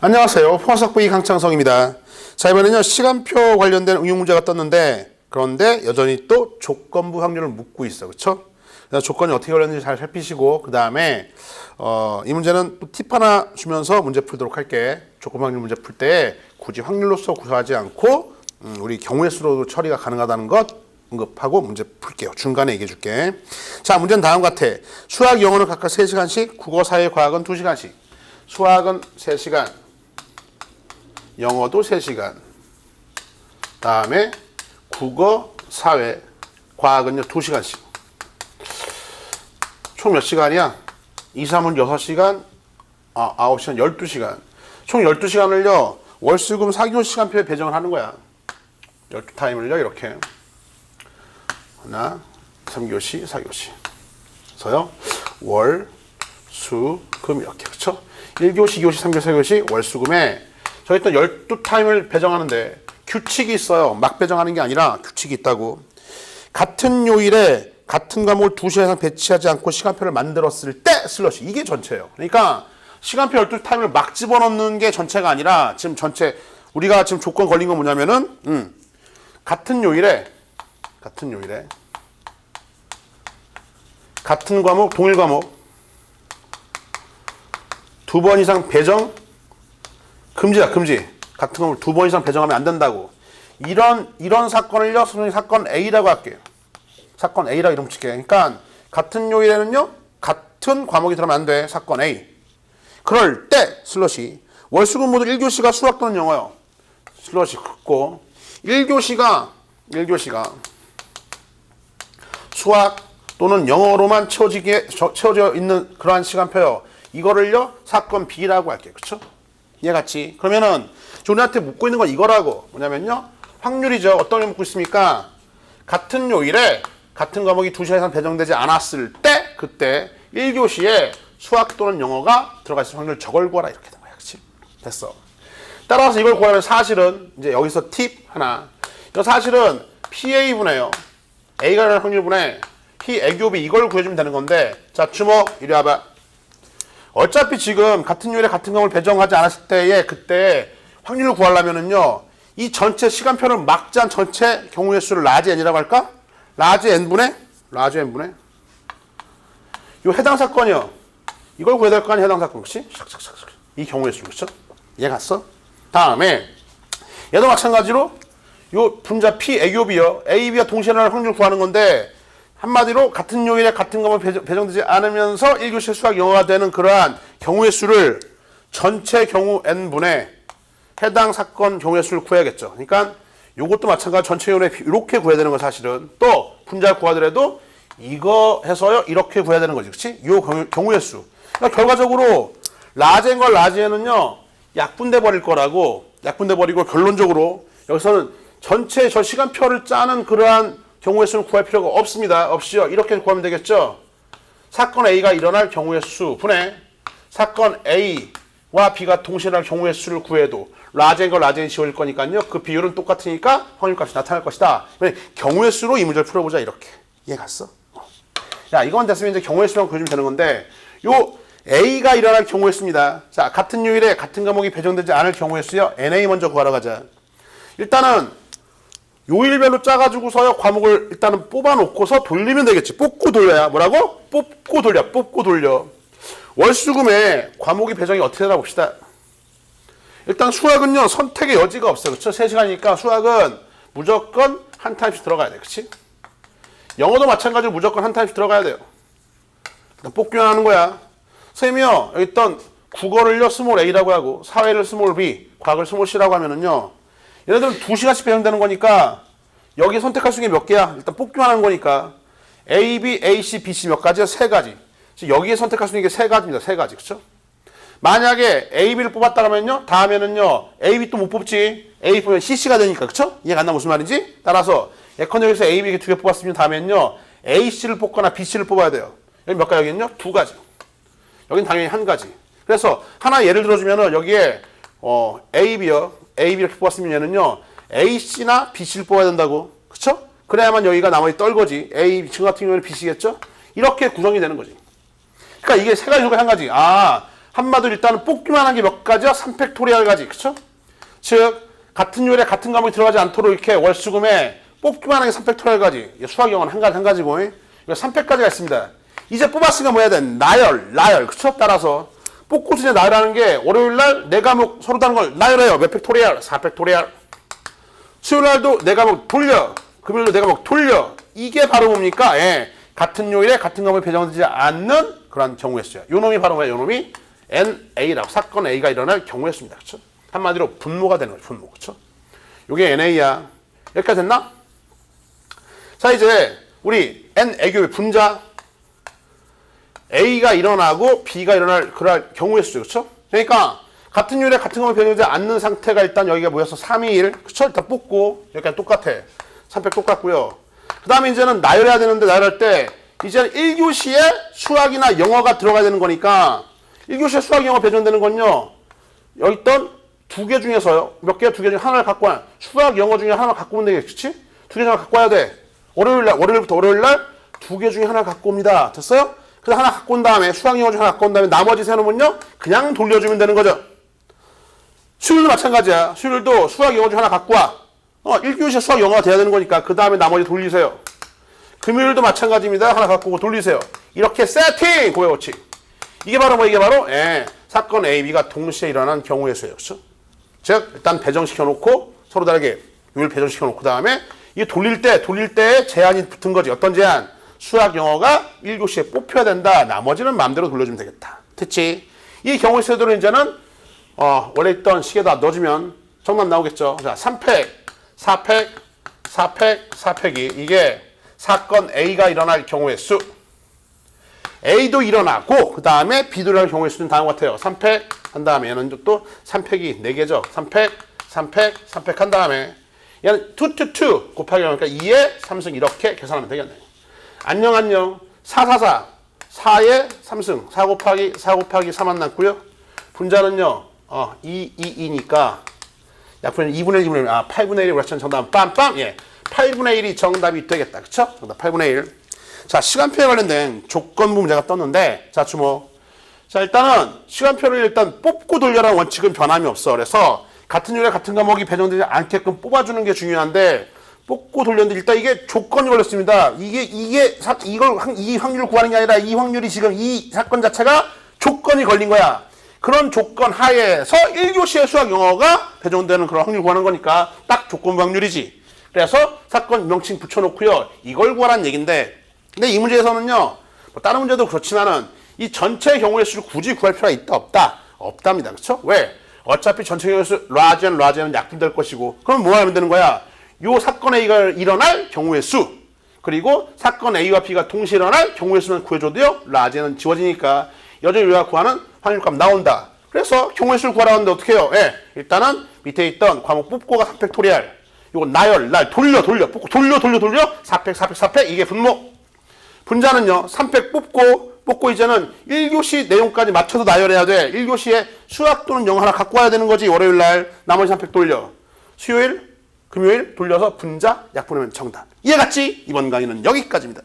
안녕하세요. 포항석부이 강창성입니다. 자, 이번에는요, 시간표 관련된 응용 문제가 떴는데, 그런데 여전히 또 조건부 확률을 묻고 있어. 그쵸? 그래서 조건이 어떻게 걸렸는지 잘 살피시고, 그 다음에, 이 문제는 또 팁 하나 주면서 문제 풀도록 할게. 조건부 확률 문제 풀 때 굳이 확률로서 구사하지 않고, 우리 경우의 수로도 처리가 가능하다는 것 언급하고 문제 풀게요. 중간에 얘기해 줄게. 자, 문제는 다음 같아. 수학, 영어는 각각 3시간씩, 국어, 사회, 과학은 2시간씩. 수학은 3시간. 영어도 3시간. 다음에 국어, 사회, 과학은요 2시간씩. 총 몇 시간이야? 2, 3은 6시간, 9시간, 12시간. 총 12시간을요 월수금 4교시 시간표에 배정을 하는 거야. 12타임을요 이렇게. 하나, 3교시, 4교시. 그래서요 월, 수, 금 이렇게. 그쵸? 1교시, 2교시, 3교시, 4교시 월수금에 저희 또 12타임을 배정하는데 규칙이 있어요. 막 배정하는 게 아니라 규칙이 있다고. 같은 요일에 같은 과목을 2시간 이상 배치하지 않고 시간표를 만들었을 때 슬러시. 이게 전체예요. 그러니까 시간표 12타임을 막 집어넣는 게 전체가 아니라 지금 전체 우리가 지금 조건 걸린 건 뭐냐면은 같은 요일에 같은 과목, 동일 과목 2번 이상 배정 금지야, 금지. 같은 과목을 2번 이상 배정하면 안 된다고. 이런 사건을요, 선생님 사건 A라고 할게요. 사건 A라 이름 칠게. 그러니까 같은 요일에는요, 같은 과목이 들어가면 안 돼. 사건 A. 그럴 때 슬러시. 월수금 모두 1교시가 수학 또는 영어요. 슬러시 긋고 1교시가 수학 또는 영어로만 채워져 있는 그러한 시간표요. 이거를요, 사건 B라고 할게요. 그쵸? 이해같이. 그러면은 우리한테 묻고 있는 건 이거라고. 뭐냐면요, 확률이죠. 어떤 게 묻고 있습니까? 같은 요일에 같은 과목이 2시간 이상 배정되지 않았을 때 그때 1교시에 수학 또는 영어가 들어가 있을 확률 저걸 구하라 이렇게 된 거야. 그치? 됐어. 따라서 이걸 구하려면 사실은 이제 여기서 팁 하나. 이 사실은 PA분해요. A가 일어날 확률분해 P 애교비 이걸 구해주면 되는 건데, 자 주목 이리 와봐. 어차피 지금 같은 요일에 같은 과목을 배정하지 않았을 때에 그때 확률을 구하려면은요, 이 전체 시간표를 막지 않은 전체 경우의 수를 라지 n이라고 할까? 라지 n분의 요 해당 사건이요. 이걸 구해야 될 거 아니야, 해당 사건. 그치? 이 경우의 수. 그쵸? 이해 갔어? 다음에 얘도 마찬가지로 요 분자 P 애교비요. A, B와 동시에 일어날 확률을 구하는 건데, 한마디로 같은 요일에 같은 과목이 배정되지 않으면서 1교시 수학 영어가 되는 그러한 경우의 수를 전체 경우 n분의 해당 사건 경우의 수를 구해야겠죠. 그러니까 요것도 마찬가지로 전체 요일에 이렇게 구해야 되는 거 사실은. 또 분자를 구하더라도 이거 해서요 이렇게 구해야 되는 거지. 그치? 요 경우의 수. 그러니까 결과적으로 라지인 걸 라지에는요 약분돼 버릴 거라고. 약분돼 버리고 결론적으로 여기서는 전체 저 시간표를 짜는 그러한 경우의 수를 구할 필요가 없습니다. 없이요. 이렇게 구하면 되겠죠. 사건 A가 일어날 경우의 수 분의 사건 A와 B가 동시에 일어날 경우의 수를 구해도 라지인 걸 라지인 지워질 거니까요. 그 비율은 똑같으니까 확률값이 나타날 것이다. 경우의 수로 이 문제를 풀어보자 이렇게. 이해 갔어? 자, 이건 됐으면 이제 경우의 수만 구해주면 되는 건데, 요 A가 일어날 경우의 수입니다. 자, 같은 요일에 같은 과목이 배정되지 않을 경우의 수요. NA 먼저 구하러 가자. 일단은 요일별로 짜가지고서요 과목을 일단은 뽑아놓고서 돌리면 되겠지. 뽑고 돌려야 뭐라고? 뽑고 돌려. 월수금에 과목이 배정이 어떻게 되나 봅시다. 일단 수학은요 선택의 여지가 없어요. 그쵸? 3시간이니까 수학은 무조건 한 타임씩 들어가야 돼. 그치? 영어도 마찬가지로 무조건 한 타임씩 들어가야 돼요. 일단 뽑기만 하는 거야. 선생님이요 여기 있던 국어를요 스몰 A라고 하고 사회를 스몰 B, 과학을 스몰 C라고 하면은요 얘네들은 2시간씩 배정되는 거니까 여기 선택할 수 있는 게 몇 개야? 일단 뽑기만 하는 거니까 A, B, A, C, B, C 몇 가지야? 3가지. 여기에 선택할 수 있는 게 3가지입니다. 3가지. 그쵸? 만약에 A, B를 뽑았다면요 다음에는요 A, B 또 못 뽑지. A 뽑으면 C, C가 되니까. 그쵸? 이해가 안 나 무슨 말인지? 따라서 예컨대 여기서 A, B 이렇게 2개 뽑았으면 다음에는요 A, C를 뽑거나 B, C를 뽑아야 돼요. 여기 몇 가지? 여기는요 2가지. 여긴 당연히 1가지. 그래서 하나 예를 들어주면은 여기에 A, B요. A, B 이렇게 뽑았으면 얘는요 A, C나 B, C를 뽑아야 된다고. 그쵸? 그래야만 여기가 나머지 떨거지. A, 지금 같은 경우는 B, C겠죠? 이렇게 구성이 되는 거지. 그러니까 이게 3가지 중에 1가지. 한마디로 일단은 뽑기만 한 게 몇 가지야? 3팩토리얼 가지. 그쵸? 즉 같은 요일에 같은 과목이 들어가지 않도록 이렇게 월수금에 뽑기만 한 게 3팩토리얼 가지. 수학 영어는 한 가지고 이거 3팩까지가 있습니다. 이제 뽑았으니까 뭐 해야 돼? 나열. 그쵸? 따라서 뽑고 이제 나열하는 게 월요일날 네 과목 서로 다른 걸 나열해요. 몇 팩토리얼? 4팩토리얼. 수요일날도 네 과목 돌려. 금요일도 네 과목 돌려. 이게 바로 뭡니까? 예. 같은 요일에 같은 과목이 배정되지 않는 그런 경우의 수요. 요 놈이 바로 뭐예요? 요 놈이 NA라고 사건 A가 일어날 경우의 수입니다. 그쵸? 한마디로 분모가 되는 거죠. 분모. 그쵸? 요게 NA야. 여기까지 됐나? 자, 이제 우리 N 애교의 분자 A가 일어나고 B가 일어날 그럴 경우의 수죠. 그쵸? 그러니까 같은 요일에 같은 과목이 배정되지 않는 상태가 일단 여기가 뭐였어? 3, 2, 1. 그쵸? 일단 뽑고 여기까지 똑같아. 3팩 똑같고요. 그 다음에 이제는 나열해야 되는데 나열할 때 이제는 1교시에 수학이나 영어가 들어가야 되는 거니까 1교시에 수학, 영어 배정되는 건요. 여기 있던 두 개 중에서요. 몇 개야? 두 개 중에 하나를 갖고 와야 수학, 영어 중에 하나만 갖고 오면 되겠지? 그치? 두 개 중에 갖고 와야 돼. 월요일부터 월요일날 두 개 중에 하나 갖고 옵니다. 됐어요? 그래서 하나 갖고 온 다음에 수학, 영어 중에 하나 갖고 온 다음에 나머지 세 놈은요. 그냥 돌려주면 되는 거죠. 수요일도 마찬가지야. 수요일도 수학, 영어 중에 하나 갖고 와. 1교시에 수학, 영어가 돼야 되는 거니까 그 다음에 나머지 돌리세요. 금요일도 마찬가지입니다. 하나 갖고 오고 돌리세요. 이렇게 세팅! 고해고치. 이게 바로 뭐 이게 바로 사건 A, B가 동시에 일어난 경우의 수예요. 그렇죠? 즉 일단 배정시켜 놓고 서로 다르게 요일 배정시켜 놓고 다음에 이게 돌릴 때 제한이 붙은 거지. 어떤 제한? 수학, 영어가 1교시에 뽑혀야 된다. 나머지는 마음대로 돌려주면 되겠다. 됐지? 이 경우의 수대로 이제는 원래 있던 식에다 넣어주면 정답 나오겠죠. 자, 3팩, 4팩, 4팩, 4팩이 이게 사건 A가 일어날 경우의 수. A도 일어나고 그 다음에 B도 일어날 경우의 수는 다음과 같아요. 3팩 한 다음에 얘는 또 3팩이 4개죠. 3팩, 3팩, 3팩 한 다음에 얘는 2, 2, 2 곱하기 그러니까 2에 3승 이렇게 계산하면 되겠네. 안녕 4, 4, 4 4에 3승 4 곱하기 3 안 났고요. 분자는요 2니까 약분은 2분의 1, 8분의 1이 그렇죠. 정답은 빰빰. 예. 8분의 1이 정답이 되겠다. 그쵸? 정답 8분의 1. 자, 시간표에 관련된 조건부 문제가 떴는데, 자, 주목. 자, 일단은 시간표를 일단 뽑고 돌려라는 원칙은 변함이 없어. 그래서 같은 요일에 같은 과목이 배정되지 않게끔 뽑아주는 게 중요한데, 뽑고 돌렸는데 일단 이게 조건이 걸렸습니다. 이 확률 구하는 게 아니라 이 확률이 지금 이 사건 자체가 조건이 걸린 거야. 그런 조건 하에서 1교시의 수학, 영어가 배정되는 그런 확률 구하는 거니까 딱 조건부 확률이지. 그래서 사건 명칭 붙여놓고요. 이걸 구하라는 얘기인데 근데 이 문제에서는요. 뭐 다른 문제도 그렇지만은 이 전체 경우의 수를 굳이 구할 필요가 있다 없다? 없답니다. 그렇죠? 왜? 어차피 전체 경우의 수 라지는 약분될 것이고 그럼 뭐 하면 되는 거야? 요 사건 A가 일어날 경우의 수 그리고 사건 A와 B가 동시에 일어날 경우의 수는 구해줘도요. 라지는 지워지니까 여전히 우리가 구하는 확률값 나온다. 그래서 경우의 수를 구하라고 하는데 어떻게 해요? 일단은 밑에 있던 과목 뽑고가 3팩토리얼 요거 돌려 뽑고 돌려 4팩 이게 분모. 분자는요 3팩 뽑고 이제는 1교시 내용까지 맞춰서 나열해야 돼. 1교시에 수학 또는 영어 하나 갖고 와야 되는 거지. 월요일날 나머지 3팩 돌려. 수요일 금요일 돌려서 분자 약분하면 정답. 이해갔지? 이번 강의는 여기까지입니다.